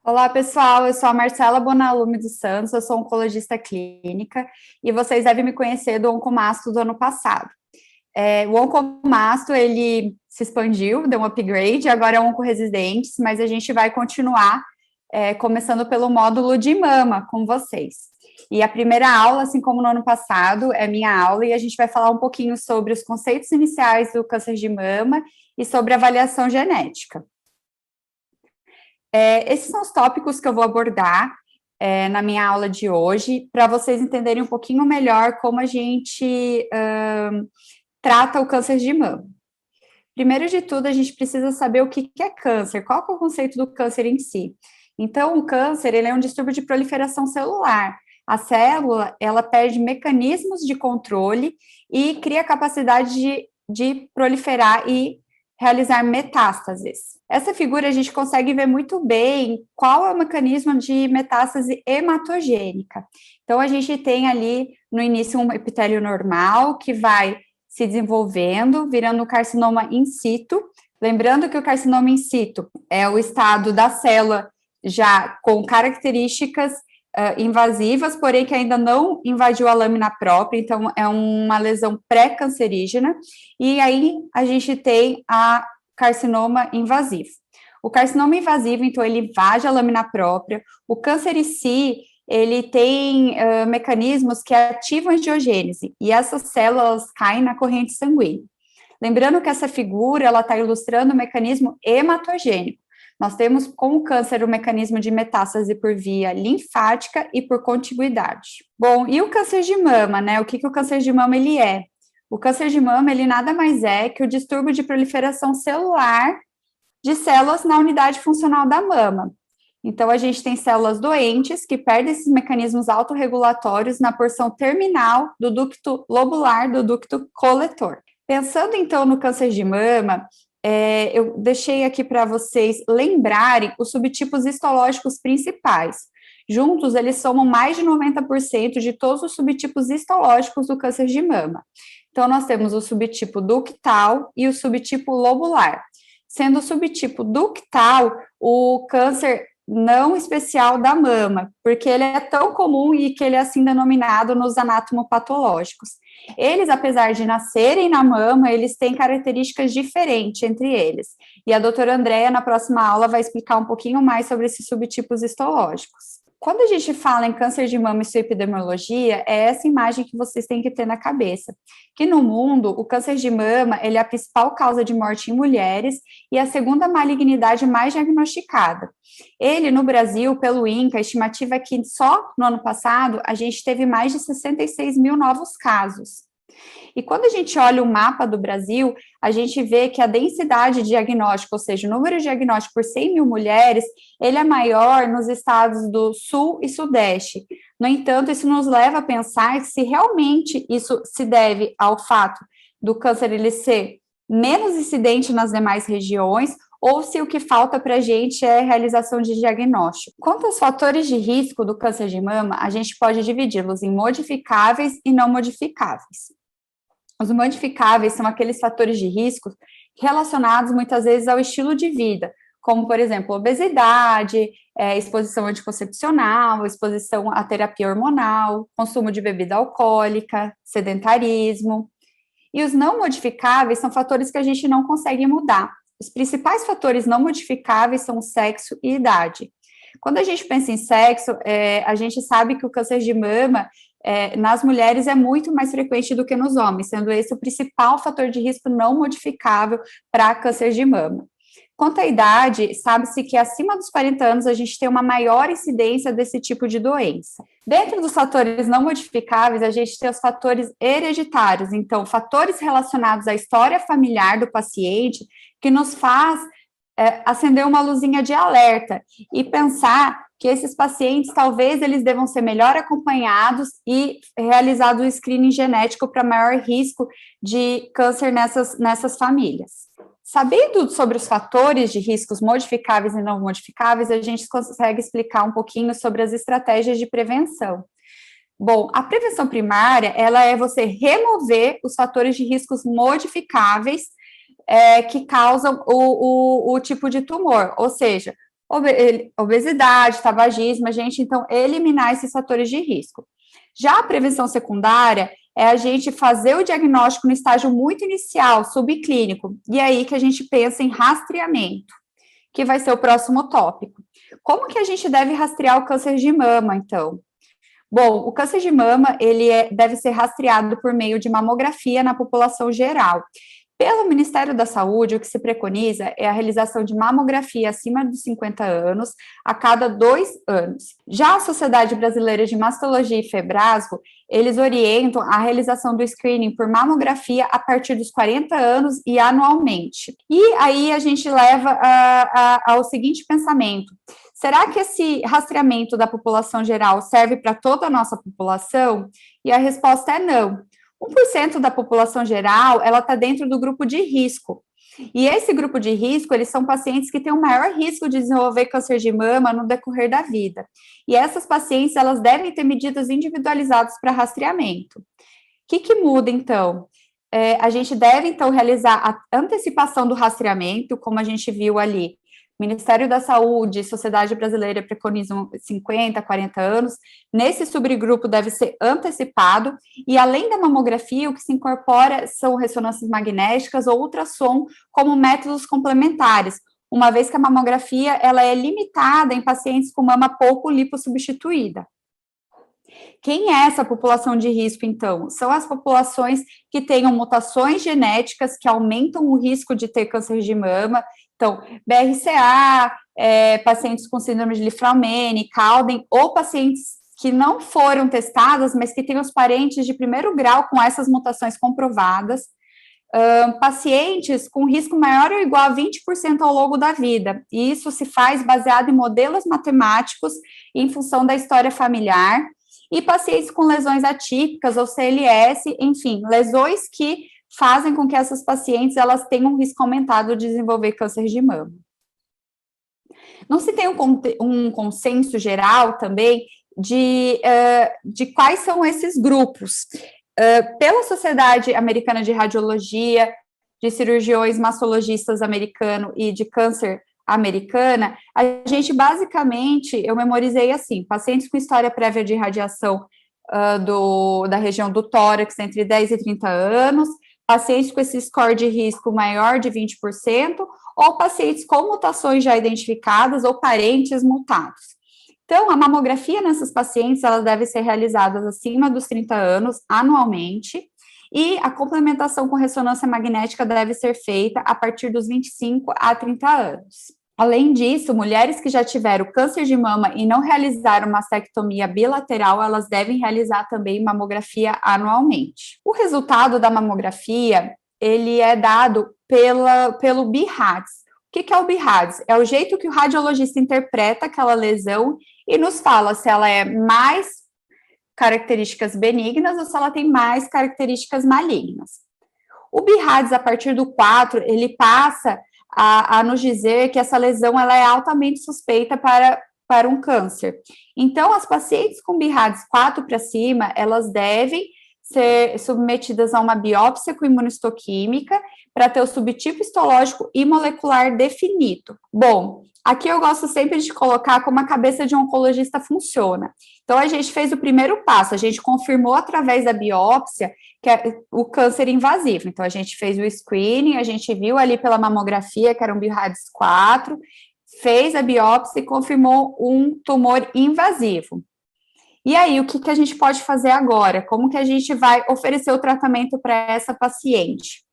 Olá, pessoal. Eu sou a Marcela Bonalume dos Santos, eu sou oncologista clínica e vocês devem me conhecer do Oncomasto do ano passado. O Oncomasto, ele se expandiu, deu um upgrade, agora é o Oncoresidentes, mas a gente vai continuar começando pelo módulo de mama com vocês. E a primeira aula, assim como no ano passado, é minha aula e a gente vai falar um pouquinho sobre os conceitos iniciais do câncer de mama e sobre avaliação genética. Esses são os tópicos que eu vou abordar na minha aula de hoje, para vocês entenderem um pouquinho melhor como a gente trata o câncer de mama. Primeiro de tudo, a gente precisa saber o que é câncer, qual é o conceito do câncer em si. Então, o câncer, ele é um distúrbio de proliferação celular. A célula, ela perde mecanismos de controle e cria a capacidade de proliferar e realizar metástases. Essa figura a gente consegue ver muito bem qual é o mecanismo de metástase hematogênica. Então, a gente tem ali no início um epitélio normal que vai se desenvolvendo, virando um carcinoma in situ. Lembrando que o carcinoma in situ é o estado da célula já com características invasivas, porém que ainda não invadiu a lâmina própria, então é uma lesão pré-cancerígena, e aí a gente tem a carcinoma invasivo. O carcinoma invasivo, então, ele invade a lâmina própria, o câncer em si, ele tem mecanismos que ativam a angiogênese, e essas células caem na corrente sanguínea. Lembrando que essa figura, ela está ilustrando o mecanismo hematogênico. Nós temos com o câncer o mecanismo de metástase por via linfática e por contiguidade. Bom, e o câncer de mama, né? O que o câncer de mama ele é? O câncer de mama, ele nada mais é que o distúrbio de proliferação celular de células na unidade funcional da mama. Então, a gente tem células doentes que perdem esses mecanismos autorregulatórios na porção terminal do ducto lobular, do ducto coletor. Pensando, então, no câncer de mama, eu deixei aqui para vocês lembrarem os subtipos histológicos principais. Juntos, eles somam mais de 90% de todos os subtipos histológicos do câncer de mama. Então, nós temos o subtipo ductal e o subtipo lobular. Sendo o subtipo ductal o câncer não especial da mama, porque ele é tão comum e que ele é assim denominado nos anatomopatológicos. Eles, apesar de nascerem na mama, eles têm características diferentes entre eles. E a doutora Andréia, na próxima aula, vai explicar um pouquinho mais sobre esses subtipos histológicos. Quando a gente fala em câncer de mama e sua epidemiologia, é essa imagem que vocês têm que ter na cabeça. Que no mundo, o câncer de mama, ele é a principal causa de morte em mulheres e a segunda malignidade mais diagnosticada. Ele, no Brasil, pelo INCA, a estimativa é que só no ano passado, a gente teve mais de 66 mil novos casos. E quando a gente olha o mapa do Brasil, a gente vê que a densidade diagnóstica, ou seja, o número de diagnóstico por 100 mil mulheres, ele é maior nos estados do Sul e Sudeste. No entanto, isso nos leva a pensar se realmente isso se deve ao fato do câncer ele ser menos incidente nas demais regiões, ou se o que falta para a gente é a realização de diagnóstico. Quanto aos fatores de risco do câncer de mama, a gente pode dividi-los em modificáveis e não modificáveis. Os modificáveis são aqueles fatores de risco relacionados muitas vezes ao estilo de vida, como, por exemplo, obesidade, exposição anticoncepcional, exposição à terapia hormonal, consumo de bebida alcoólica, sedentarismo. E os não modificáveis são fatores que a gente não consegue mudar. Os principais fatores não modificáveis são o sexo e idade. Quando a gente pensa em sexo, a gente sabe que o câncer de mama nas mulheres é muito mais frequente do que nos homens, sendo esse o principal fator de risco não modificável para câncer de mama. Quanto à idade, sabe-se que acima dos 40 anos a gente tem uma maior incidência desse tipo de doença. Dentro dos fatores não modificáveis, a gente tem os fatores hereditários, então, fatores relacionados à história familiar do paciente, que nos faz acender uma luzinha de alerta e pensar que esses pacientes, talvez, eles devam ser melhor acompanhados e realizado o screening genético para maior risco de câncer nessas famílias. Sabendo sobre os fatores de riscos modificáveis e não modificáveis, a gente consegue explicar um pouquinho sobre as estratégias de prevenção. Bom, a prevenção primária, ela é você remover os fatores de riscos modificáveis que causam o tipo de tumor, ou seja, obesidade, tabagismo, a gente, então, eliminar esses fatores de risco. Já a prevenção secundária é a gente fazer o diagnóstico no estágio muito inicial, subclínico, e é aí que a gente pensa em rastreamento, que vai ser o próximo tópico. Como que a gente deve rastrear o câncer de mama, então? Bom, o câncer de mama, deve ser rastreado por meio de mamografia na população geral. Pelo Ministério da Saúde, o que se preconiza é a realização de mamografia acima dos 50 anos a cada 2 anos. Já a Sociedade Brasileira de Mastologia e Febrasgo, eles orientam a realização do screening por mamografia a partir dos 40 anos e anualmente. E aí a gente leva ao seguinte pensamento: será que esse rastreamento da população geral serve para toda a nossa população? E a resposta é não. 1% da população geral, ela está dentro do grupo de risco. E esse grupo de risco, eles são pacientes que têm o maior risco de desenvolver câncer de mama no decorrer da vida. E essas pacientes, elas devem ter medidas individualizadas para rastreamento. O que muda, então? A gente deve, então, realizar a antecipação do rastreamento, como a gente viu ali. Ministério da Saúde, Sociedade Brasileira preconizam 50, 40 anos. Nesse subgrupo deve ser antecipado, e além da mamografia, o que se incorpora são ressonâncias magnéticas ou ultrassom como métodos complementares, uma vez que a mamografia ela é limitada em pacientes com mama pouco lipossubstituída. Quem é essa população de risco, então? São as populações que tenham mutações genéticas que aumentam o risco de ter câncer de mama. Então, BRCA, pacientes com síndrome de Li-Fraumeni, Cowden, ou pacientes que não foram testadas, mas que têm os parentes de primeiro grau com essas mutações comprovadas. Pacientes com risco maior ou igual a 20% ao longo da vida. E isso se faz baseado em modelos matemáticos em função da história familiar. E pacientes com lesões atípicas ou CLS, enfim, lesões que fazem com que essas pacientes elas tenham um risco aumentado de desenvolver câncer de mama. Não se tem um consenso geral também de quais são esses grupos. Pela Sociedade Americana de Radiologia, de Cirurgiões Mastologistas Americano e de Câncer Americana, a gente basicamente, eu memorizei assim, pacientes com história prévia de radiação da região do tórax entre 10 e 30 anos, pacientes com esse score de risco maior de 20%, ou pacientes com mutações já identificadas ou parentes mutados. Então, a mamografia nessas pacientes, ela deve ser realizada acima dos 30 anos, anualmente, e a complementação com ressonância magnética deve ser feita a partir dos 25 a 30 anos. Além disso, mulheres que já tiveram câncer de mama e não realizaram mastectomia bilateral, elas devem realizar também mamografia anualmente. O resultado da mamografia, ele é dado pelo BIRADS. O que é o BIRADS? É o jeito que o radiologista interpreta aquela lesão e nos fala se ela é mais características benignas ou se ela tem mais características malignas. O BIRADS, a partir do 4, ele passa a nos dizer que essa lesão ela é altamente suspeita para um câncer. Então, as pacientes com BIRADS 4 para cima, elas devem ser submetidas a uma biópsia com imunistoquímica para ter o subtipo histológico e molecular definido. Bom, aqui eu gosto sempre de colocar como a cabeça de um oncologista funciona. Então, a gente fez o primeiro passo, a gente confirmou através da biópsia que é o câncer invasivo. Então, a gente fez o screening, a gente viu ali pela mamografia que era um BIRADS 4, fez a biópsia e confirmou um tumor invasivo. E aí, o que a gente pode fazer agora? Como que a gente vai oferecer o tratamento para essa paciente?